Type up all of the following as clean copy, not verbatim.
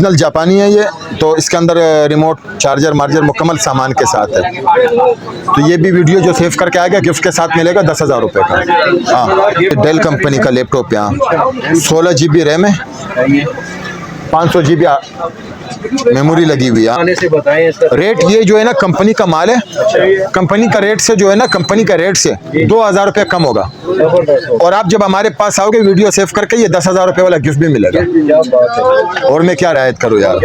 Original जापानी है ये, तो इसके अंदर रिमोट चार्जर मार्जर मुकम्मल सामान के साथ है। तो ये भी वीडियो जो सेव करके आएगा गिफ्ट के साथ मिलेगा 10,000 रुपये का। हाँ, डेल कंपनी का लैपटॉप, यहाँ 16 GB रैम है, 500 GB मेमोरी लगी हुई है। रेट ये जो है ना कंपनी का माल है, कंपनी का रेट से जो है ना, कंपनी का रेट से 2,000 रुपये कम होगा। और आप जब हमारे पास आओगे वीडियो सेव करके, ये 10,000 रुपये वाला गिफ्ट भी मिलेगा। और मैं क्या रियायत करूँ यार,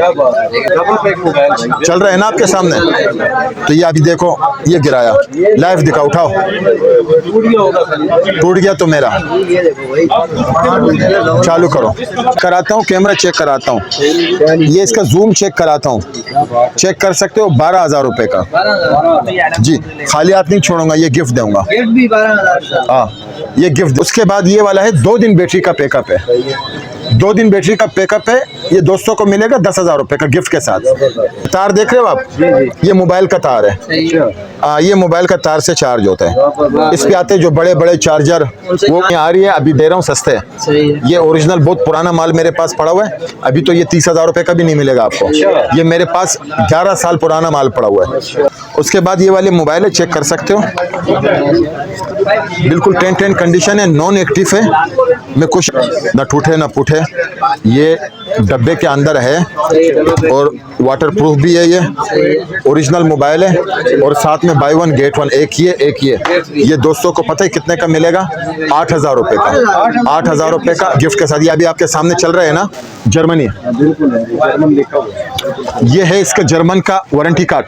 चल रहा है ना आपके सामने। तो ये अभी देखो, ये गिराया, लाइव दिखा, उठाओ, टूट गया तो मेरा, चालू करो, कराता हूँ, कैमरा चेक कराता हूँ, ये इसका जूम चेक कराता हूँ, चेक कर सकते हो। 12,000 रुपये का जी, खाली हाथ नहीं छोड़ूंगा, ये गिफ्ट दूंगा। हाँ, ये गिफ्ट। उसके बाद ये वाला है 2 दिन बैटरी का पैकअप है, 2 दिन बैटरी का पैकअप है। ये दोस्तों को मिलेगा 10,000 रुपये का गिफ्ट के साथ। तार देख रहे हो आप, ये मोबाइल का तार है। ये मोबाइल का तार से चार्ज होता है। इस पे आते जो बड़े बड़े चार्जर, वो आ रही है, अभी दे रहा हूँ सस्ते। ये ओरिजिनल बहुत पुराना माल मेरे पास पड़ा हुआ है, अभी तो ये 30,000 रुपये का भी नहीं मिलेगा आपको। ये मेरे पास 11 साल पुराना माल पड़ा हुआ है। उसके बाद ये वाले मोबाइल है, चेक कर सकते हो, बिल्कुल 10 कंडीशन है, नॉन एक्टिव है, मैं कुछ ना टूटे ना फूटे। ये डब्बे के अंदर है और वाटर प्रूफ भी है। ये ओरिजिनल मोबाइल है और साथ में बाय 1 गेट 1, एक ये दोस्तों को पता है कितने का मिलेगा? 8,000 रुपये का। 8,000 रुपये का गिफ्ट के साथ। ये अभी आपके सामने चल रहा है ना, जर्मनी, ये है इसका जर्मन का वारंटी कार्ड,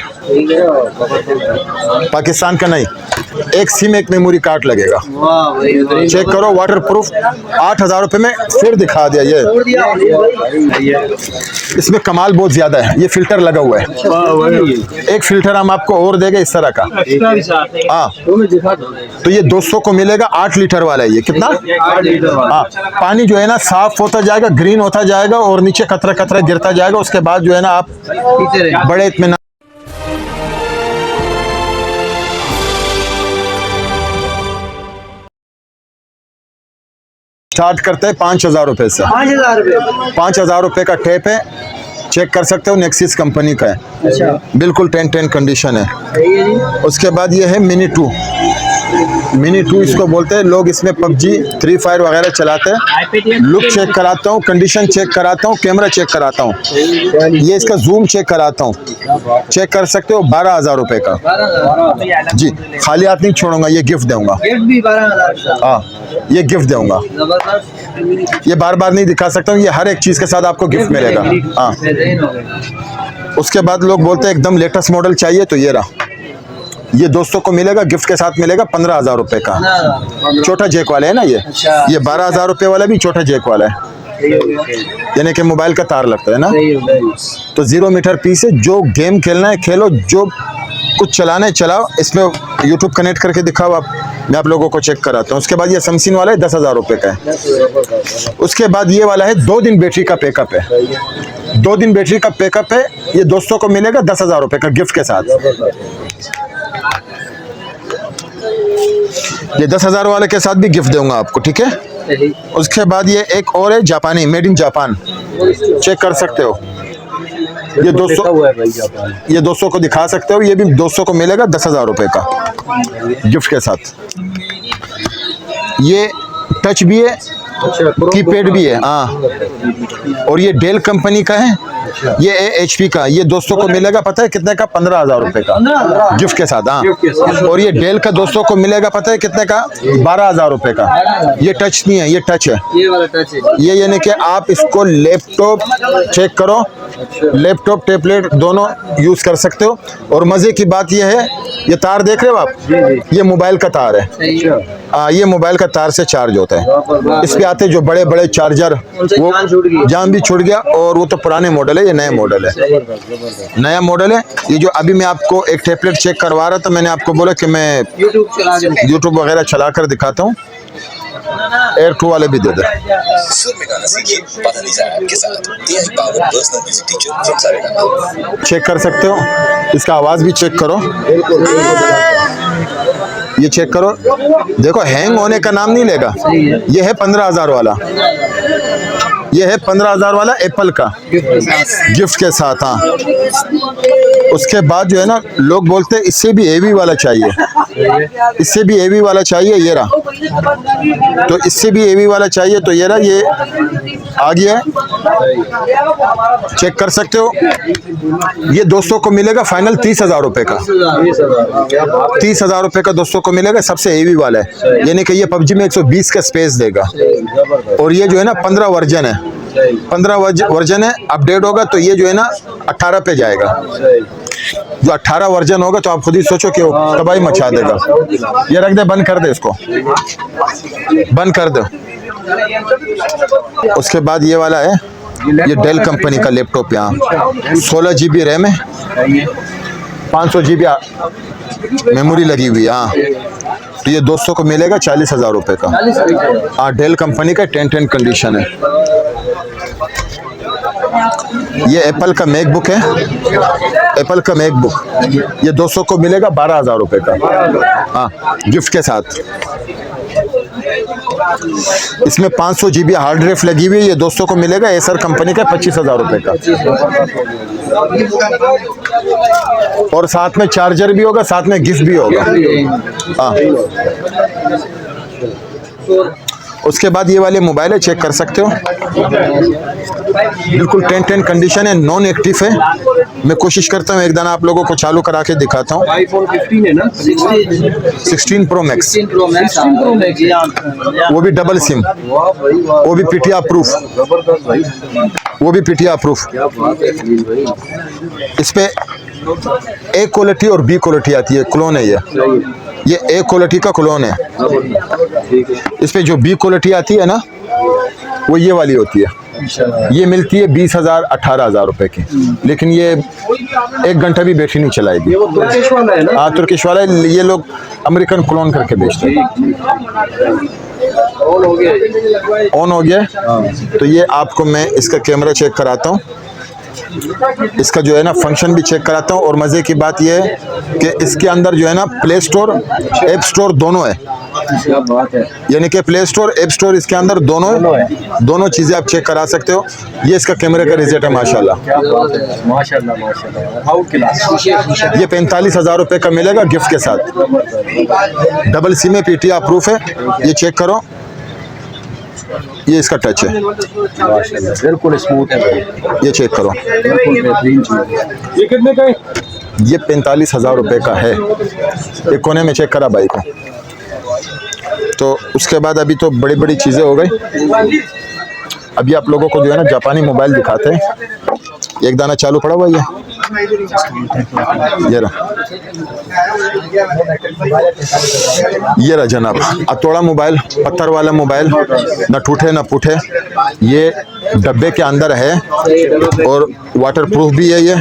पाकिस्तान का नहीं। एक सिम एक मेमोरी कार्ड लगेगा, चेक करो, वाटर प्रूफ। 8,000 रुपये में फिर दिखा दिया। ये इसमें कमाल बहुत ज्यादा है, ये फिल्टर लगा हुआ है। एक फिल्टर हम आपको और देंगे इस तरह का। हाँ, तो ये 200 को मिलेगा, 8 लीटर वाला है ये। कितना? 8 लीटर। हाँ, पानी जो है ना साफ होता जाएगा, ग्रीन होता जाएगा और नीचे कतरा कतरा गिरता जाएगा। उसके बाद जो है ना आप बड़े इत्मीनान स्टार्ट करते हैं 5,000 रुपये से। 5,000 रुपये का टेप है, चेक कर सकते हो, नेक्सिस कंपनी का है। अच्छा। बिल्कुल 10 कंडीशन है। उसके बाद ये है मिनी 2, मिनी 2 इसको बोलते हैं लोग। इसमें PUBG, Free Fire वगैरह चलाते हैं। लुक चेक कराता हूँ, कंडीशन चेक कराता हूँ, कैमरा चेक कराता हूँ, ये इसका जूम चेक कराता हूँ, चेक कर सकते हो। 12,000 रुपये का जी, खाली हाथ नहीं छोड़ूंगा, ये गिफ्ट दूंगा। हाँ, ये गिफ्ट दूंगा, ये बार बार नहीं दिखा सकता हूँ, ये हर एक चीज के साथ आपको गिफ्ट मिलेगा। हाँ, उसके बाद लोग बोलते हैं एकदम लेटेस्ट मॉडल चाहिए, तो ये रहा, ये दोस्तों को मिलेगा, गिफ्ट के साथ मिलेगा 15,000 रुपये का। छोटा जैक वाला है ना ये। ये 12,000 रुपये वाला भी छोटा जैक वाला है, यानी कि मोबाइल का तार लगता है ना। तो 0 मीटर पीस है, जो गेम खेलना है खेलो, जो कुछ चलाना है चलाओ। इसमें यूट्यूब कनेक्ट करके दिखाओ आप, मैं आप लोगों को चेक कराता हूँ। उसके बाद ये समसीन वाला है, 10,000 रुपये का है। उसके बाद ये वाला है 2 दिन बैटरी का पैकअप है, 2 दिन बैटरी का पैकअप है। ये दोस्तों को मिलेगा 10,000 रुपये का गिफ्ट के साथ। ये 10,000 वाले के साथ भी गिफ्ट दूंगा आपको, ठीक है। उसके बाद ये एक और है, जापानी, मेड इन जापान, चेक कर सकते हो। ये 200 को दिखा सकते हो, ये भी 200 को मिलेगा 10,000 रुपये का गिफ्ट के साथ। ये टच भी है, कीपैड भी है। हाँ, और ये डेल कंपनी का है, ये HP का। ये दोस्तों को मिलेगा पता है कितने का? 15,000 रुपये का गिफ्ट के साथ। हाँ, और ये डेल का दोस्तों को मिलेगा पता है कितने का? 12,000 रुपये का। ये टच नहीं है, ये टच है, ये वाला टच है। ये यानी कि आप इसको लैपटॉप, चेक करो, लैपटॉप टैबलेट दोनों यूज कर सकते हो। और मजे की बात ये है, ये तार देख रहे हो आप, ये मोबाइल का तार है। ये मोबाइल का तार से चार्ज होता है। इस पे आते जो बड़े बड़े चार्जर, वो जाम भी छूट गया। और वो तो पुराने मॉडल है, ये नया मॉडल है, नया मॉडल है। ये जो अभी मैं आपको एक टैबलेट चेक करवा रहा था, मैंने आपको बोला कि मैं यूट्यूब वगैरह चला कर दिखाता हूँ। Air 2 वाले भी दे दे। चेक कर सकते हो, इसका आवाज भी चेक करो, ये चेक करो, देखो हैंग होने का नाम नहीं लेगा। ये है 15,000 वाला, ये है 15,000 वाला एप्पल का गिफ्ट के साथ। हाँ, उसके बाद जो है ना लोग बोलते हैं इससे भी हेवी वाला चाहिए, इससे भी हेवी वाला चाहिए, ये रहा। तो इससे भी हेवी वाला चाहिए तो ये रहा, ये आ गया है, चेक कर सकते हो। ये दोस्तों को मिलेगा फाइनल 30,000 रुपए का, 30,000 रुपए का दोस्तों को मिलेगा। सबसे हेवी वाला है, यानी कि ये पबजी में 120 का स्पेस देगा। और ये जो है ना 15 वर्जन है, 15 वर्जन है। अपडेट होगा तो ये जो है ना 18 पे जाएगा। जो 18 वर्जन होगा तो आप खुद ही सोचो कि तबाही मचा देगा। ये रख दे, बंद कर दे, इसको बंद कर दे। उसके बाद ये वाला है, ये डेल कंपनी का लैपटॉप। यहाँ 16 GB रैम है, 500 GB मेमोरी लगी हुई है। हाँ, तो ये दोस्तों को मिलेगा 40,000 रुपए का। हाँ, डेल कंपनी का 10 कंडीशन है। ये एप्पल का मैकबुक है, एप्पल का मैकबुक, ये दोस्तों को मिलेगा 12,000 रुपए का। हाँ, गिफ्ट के साथ। इसमें 500 GB हार्ड ड्राइव लगी हुई है, ये दोस्तों को मिलेगा एसर कंपनी का 25,000 रुपए का। और साथ में चार्जर भी होगा, साथ में गिफ्ट भी होगा। हाँ, उसके बाद ये वाले मोबाइल है, चेक कर सकते हो, बिल्कुल 10 कंडीशन है, नॉन एक्टिव है। मैं कोशिश करता हूँ एक दाना आप लोगों को चालू करा के दिखाता हूँ। आईफोन 15 है ना, 16 प्रो मैक्स, 16 प्रो मैक्स, वो भी डबल सिम, वो भी PTR प्रूफ, जबरदस्त भाई, वो भी PTR प्रूफ। क्या बात है खलील भाई। इस पे A क्वालिटी और B क्वालिटी आती है, क्लोन है ये A क्वालिटी का क्लोन है। ठीक है, इस पे जो B क्वालिटी आती है ना, वो ये वाली होती है। ये मिलती है 20,000 18,000 रुपए की, लेकिन ये 1 घंटा भी बैटरी नहीं चलाएगी। ये वो तुर्किश वाला है ना? हाँ, तुर्किश वाला है। ये लोग अमेरिकन क्लोन करके बेचते हैं। ऑन हो गया, ऑन हो गया। तो ये आपको मैं इसका कैमरा चेक कराता हूँ, इसका जो है ना फंक्शन भी चेक कराता हूँ। और मज़े की बात यह है कि इसके अंदर जो है ना प्ले स्टोर, ऐप स्टोर दोनों है। क्या बात है, यानी कि प्ले स्टोर, ऐप स्टोर इसके अंदर दोनों है, दोनों चीज़ें आप चेक करा सकते हो। ये इसका कैमरे का रिजल्ट है, माशाल्लाह। क्या बात है, माशाल्लाह माशाल्लाह, आउट क्लास। ये 45,000 रुपए का मिलेगा गिफ्ट के साथ। डबल सिम में PTR प्रूफ है, ये चेक करो। ये इसका टच है, माशाल्लाह बिल्कुल स्मूथ है भाई, ये चेक करो। बिल्कुल बेहतरीन चीज है। ये कितने का है? ये 45,000 रुपए का है। एक कोने में चेक करा बाइक को। तो उसके बाद अभी तो बड़ी बड़ी चीज़ें हो गई। अभी आप लोगों को जो है ना जापानी मोबाइल दिखाते हैं। एक दाना चालू पड़ा हुआ, ये रहा, ये रहा जनाब, अतोड़ा मोबाइल, पत्थर वाला मोबाइल, ना टूटे ना फूटे। ये डब्बे के अंदर है और वाटर प्रूफ भी है। ये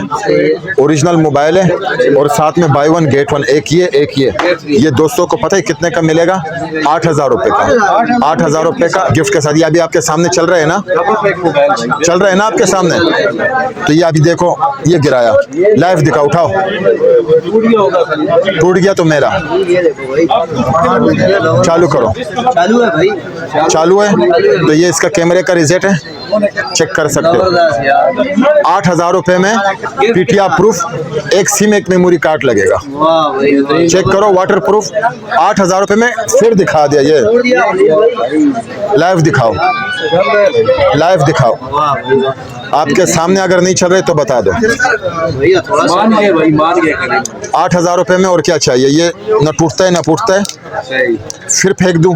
ओरिजिनल मोबाइल है और साथ में बाय 1 गेट 1, एक ये दोस्तों को पता है कितने का मिलेगा? 8,000 रुपए का। 8,000 रुपए का गिफ्ट के साथ। ये अभी आपके सामने चल रहे हैं ना, चल रहे हैं ना आपके सामने। तो ये अभी देखो, ये गिराया, लाइव दिखा, उठाओ, टूट गया तो मेरा। चालू करो, चालू है भाई, चालू है। तो ये इसका कैमरे का रिजल्ट है, चेक कर सकते हो। 8,000 रुपए में PTR प्रूफ, एक सिम एक मेमोरी कार्ड लगेगा। चेक करो, वाटर प्रूफ। 8,000 रुपए में फिर दिखा दिया। ये लाइव दिखाओ, लाइव दिखाओ। आपके सामने अगर नहीं चल रहे तो बता दो। मान गए भाई, मान गए। 8,000 रुपए में और क्या चाहिए? ये न टूटता है ना फूटता है। फिर फेंक दूं?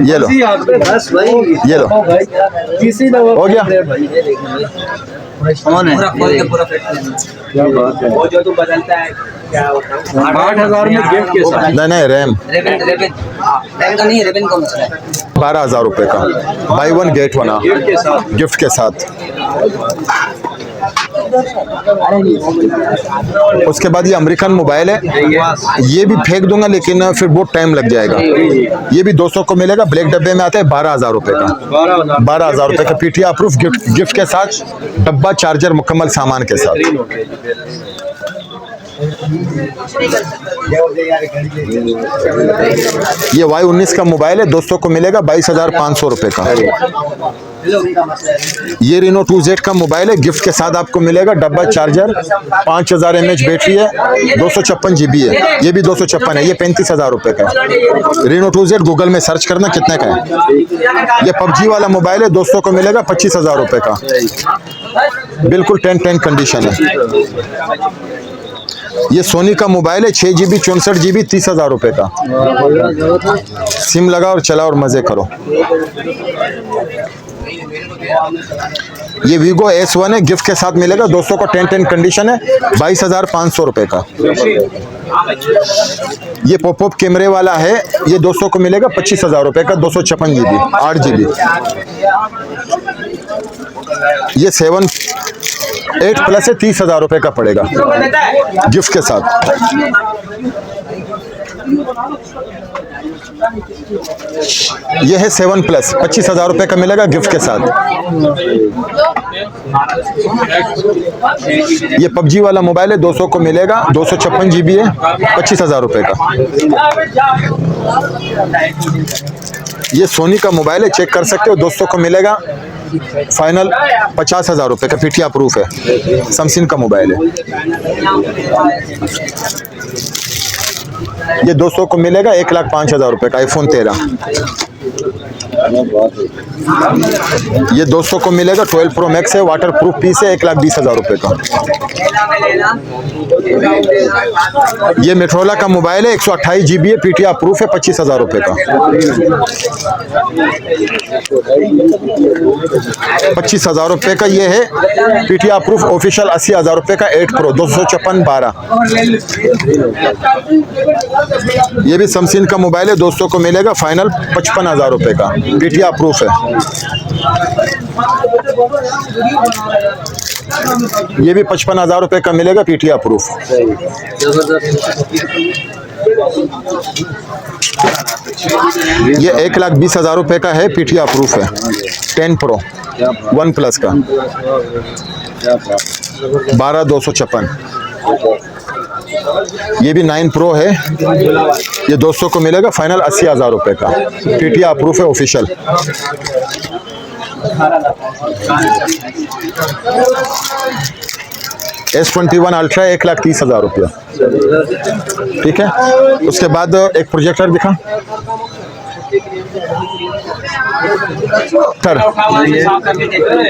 ये लो, बस भाई, ये लो, हो गया। क्या बात है, वो जो तू बदलता है क्या होता है? 8,000 में गिफ्ट के साथ। नहीं, रैम रेबन का नहीं है, रेबन का मसला है। 12,000 रुपए का, बाय 1 गेट 1 गिफ्ट के साथ, गिफ्ट के साथ। उसके बाद ये अमेरिकन मोबाइल है, ये भी फेंक दूंगा लेकिन फिर बहुत टाइम लग जाएगा। ये भी 200 को मिलेगा, ब्लैक डब्बे में आता है, 12,000 रुपए का। 12,000 रुपए का PTR प्रूफ गिफ्ट के साथ, डब्बा, चार्जर, मुकम्मल सामान के साथ। ये Y19 का मोबाइल है, दोस्तों को मिलेगा 22,500 रुपये का। ये Reno 2Z का मोबाइल है, गिफ्ट के साथ आपको मिलेगा डब्बा चार्जर, 5000 mAh बैटरी है, 256 GB है। ये भी 256 है, ये 35,000 रुपये का है। Reno 2Z गूगल में सर्च करना कितने का है। ये PUBG वाला मोबाइल है, दोस्तों को मिलेगा 25,000 रुपये का, बिल्कुल 10 कंडीशन है। ये सोनी का मोबाइल है, 6 GB 64 GB 30,000 रुपये का। सिम लगा और चला और मजे करो। ये Vigo S1 है, गिफ्ट के साथ मिलेगा, दोस्तों को 10 कंडीशन है, 22,500 रुपये का। ये पॉपअप कैमरे वाला है, ये दोस्तों को मिलेगा 25,000 रुपये का, 256 GB 8 GB। ये 8 प्लस है, 30,000 रुपये का पड़ेगा गिफ्ट के साथ। ये है 7 प्लस, 25,000 रुपये का मिलेगा गिफ्ट के साथ। ये PUBG वाला मोबाइल है, 200 को मिलेगा, 256 GB है, 25,000 रुपये का। ये सोनी का मोबाइल है, चेक कर सकते हो, दोस्तों को मिलेगा फाइनल 50,000 रुपये का, पीटीआ प्रूफ है। सैमसंग का मोबाइल है, ये 200 को मिलेगा 1,05,000 रुपये का, iPhone 13। ये 200 को मिलेगा 12 Pro Max है, वाटर प्रूफ पीस है, 1,20,000 रुपये का। ये मेट्रोला का मोबाइल है, 128 GB है, पीटीआर प्रूफ है, 25,000 रुपये का। 25,000 रुपये का ये है, पीटीआर प्रूफ ऑफिशियल। 80,000 रुपये का 8 Pro 256/12। ये भी सैमसंग का मोबाइल है, 200 को मिलेगा फाइनल 55,000 रुपये का, पीटीआर प्रूफ है। ये भी 55,000 रुपये का मिलेगा, पीटीआर प्रूफ। ये 1,20,000 रुपये का है, पीटीआर प्रूफ है, 10 Pro 1 प्लस का, 12,256। ये भी 9 Pro है, ये 200 को मिलेगा फाइनल 80,000 रुपये का, पीटीआर प्रूफ है ऑफिशियल। S21 अल्ट्रा 1,30,000 रुपया, ठीक है। उसके बाद एक प्रोजेक्टर दिखा,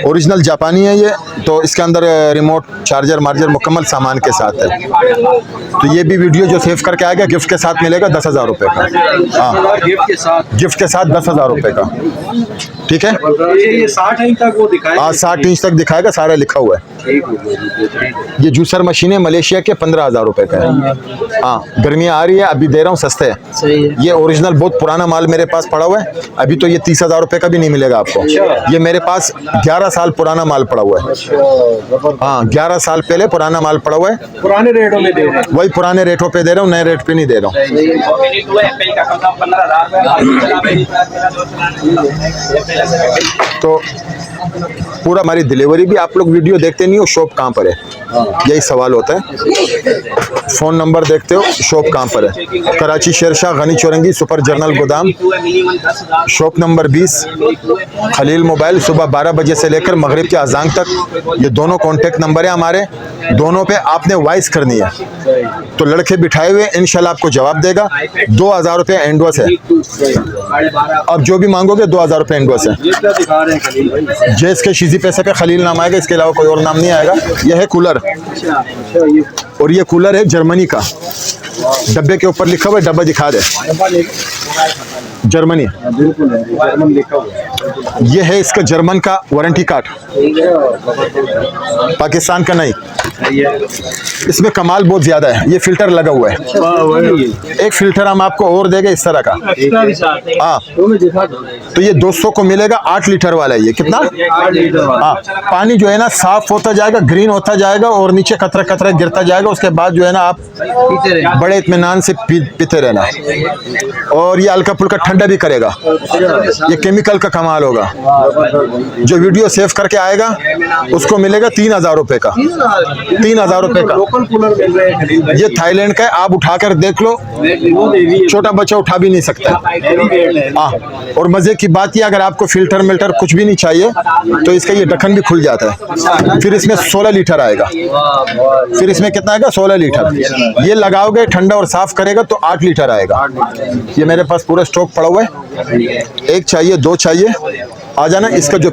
ओरिजिनल जापानी है ये, तो इसके अंदर रिमोट चार्जर मार्जर मुकम्मल सामान के साथ है। तो ये भी वीडियो जो सेव करके आएगा गिफ्ट के साथ मिलेगा 10,000 रुपये का। हाँ, गिफ्ट के साथ 10,000 रुपये का, ठीक है। ये 60 इंच तक वो दिखाएगा। हाँ, 60 इंच तक दिखाएगा, सारा लिखा हुआ है। ये जूसर मशीन है, मलेशिया के, 15,000 रुपये का है। हाँ, गर्मियाँ आ रही है, अभी दे रहा हूँ सस्ते है। ये ओरिजिनल बहुत पुराना माल मेरे पास पड़ा हुआ है, अभी तो ये 30,000 रुपये का भी नहीं मिलेगा आपको। ये मेरे पास 11 साल पुराना माल पड़ा हुआ है। हाँ, 11 साल पहले पुराना माल पड़ा हुआ है, पुराने रेटों में दे रहे हैं। वही पुराने रेटों पे दे रहा हूँ, नए रेट पे नहीं दे रहा हूँ। तो पूरा हमारी डिलीवरी भी, आप लोग वीडियो देखते नहीं हो, शॉप कहाँ पर है, यही सवाल होता है। फ़ोन नंबर देखते हो, शॉप कहाँ पर है। कराची शेरशाह गनी चौरंगी सुपर जर्नल गोदाम, शॉप नंबर 20, खलील मोबाइल। सुबह 12 बजे से लेकर मगरिब के अजान तक, ये दोनों कॉन्टेक्ट नंबर है हमारे, दोनों पे आपने वॉइस करनी है, तो लड़के बिठाए हुए इंशाल्लाह आपको जवाब देगा। 2,000 रुपये एंडवस है, अब जो भी मांगोगे 2,000 रुपये एंडवस है। जैस के शीजी पैसे पे खलील नाम आएगा, इसके अलावा कोई और नाम नहीं आएगा। यह है कूलर, और ये कूलर है जर्मनी का, डब्बे के ऊपर लिखा हुआ है, डब्बा दिखा दे, जर्मनी। ये है इसका जर्मन का वारंटी कार्ड, पाकिस्तान का नहीं। इसमें कमाल बहुत ज्यादा है, ये फिल्टर लगा हुआ है, एक फिल्टर हम आपको और देंगे इस तरह का। हाँ, तो ये 200 को मिलेगा, 8 लीटर वाला है ये। कितना? हाँ, पानी जो है ना साफ होता जाएगा, ग्रीन होता जाएगा, और नीचे कतरा कतरा गिरता जाएगा। उसके बाद जो है ना आप बड़े इत्मीनान से पीते रहना, और ये हल्का फुल्का ठंडा भी करेगा। ये केमिकल का कमाल होगा। जो वीडियो सेव करके आएगा उसको मिलेगा 3,000 रुपये का। 3,000 रुपए का। लोकल कूलर मिल रहे हैं खलील भाई। ये थाईलैंड का है, आप उठाकर देख लो, बहुत हेवी है। छोटा बच्चा उठा भी नहीं सकता। हेवी वेट है। हाँ, और मजे की बात ये, अगर आपको फिल्टर मिल्टर कुछ भी नहीं चाहिए तो इसका ये ढक्कन भी खुल जाता है। फिर इसमें 16 लीटर आएगा। फिर इसमें कितना आएगा? 16 लीटर। ये लगाओगे ठंडा और साफ करेगा तो 8 लीटर आएगा। ये मेरे पास पूरा स्टॉक पड़ा हुआ है। एक चाहिए, दो चाहिए, आ जाना। इसका जो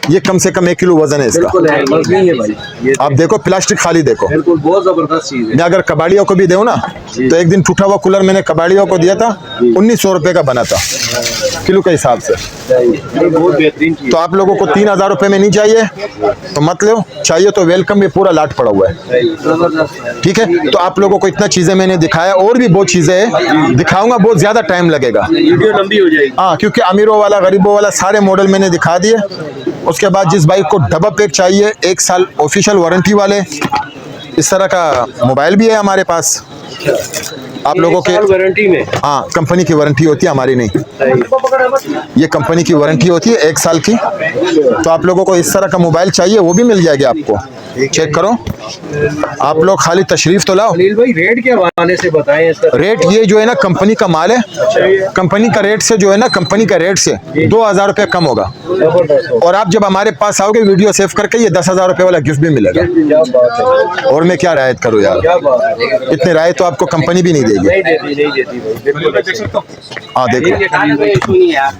ये कम से कम 1 किलो वजन है इसका। बिल्कुल है, बस नहीं है भाई। ये आप देखो, प्लास्टिक खाली देखो। बिल्कुल बहुत जबरदस्त चीज है। मैं अगर कबाड़ियों को भी दूं ना, तो एक दिन टूटा हुआ कूलर मैंने कबाड़ियों को दिया था, 1900 रुपए का बना था किलो के हिसाब से। ये बहुत बेहतरीन चीज तो आप लोगों को 3,000 रुपए में नहीं चाहिए तो मत लो, चाहिए तो वेलकम में पूरा लाट पड़ा हुआ है। है। जबरदस्त है। ठीक है, तो आप लोगों को इतना चीजें मैंने दिखाया, और भी बहुत चीजें हैं, दिखाऊंगा, बहुत ज्यादा टाइम लगेगा। वीडियो लंबी हो जाएगी। हाँ, क्योंकि अमीरों वाला, गरीबों वाला सारे मॉडल मैंने दिखा दिए। उसके बाद जिस बाइक को डबल पैक चाहिए, 1 साल ऑफिशियल वारंटी वाले, इस तरह का मोबाइल भी है हमारे पास। आप लोगों के वारंटी में। हाँ, कंपनी की वारंटी होती है, हमारी नहीं। ये कंपनी की वारंटी होती है 1 साल की। तो आप लोगों को इस तरह का मोबाइल चाहिए, वो भी मिल जाएगा आपको। चेक करो, आप लोग खाली तशरीफ तो लाओ। खलील भाई रेट के हवाले से बताएं इसका। रेट ये जो है ना, कंपनी का माल है, कंपनी का रेट से जो है ना, कंपनी का रेट से 2,000 रुपये कम होगा। जबरदस्त हो। और आप जब हमारे पास आओगे, वीडियो सेव करके ये 10,000 रुपये वाला गिफ्ट भी मिलेगा। क्या बात है। और मैं क्या रायत करूँ यार, क्या बात है। इतने रायत तो आपको कंपनी भी नहीं देगी। नहीं देती भाई। बिल्कुल। हाँ देखो, नहीं है यार।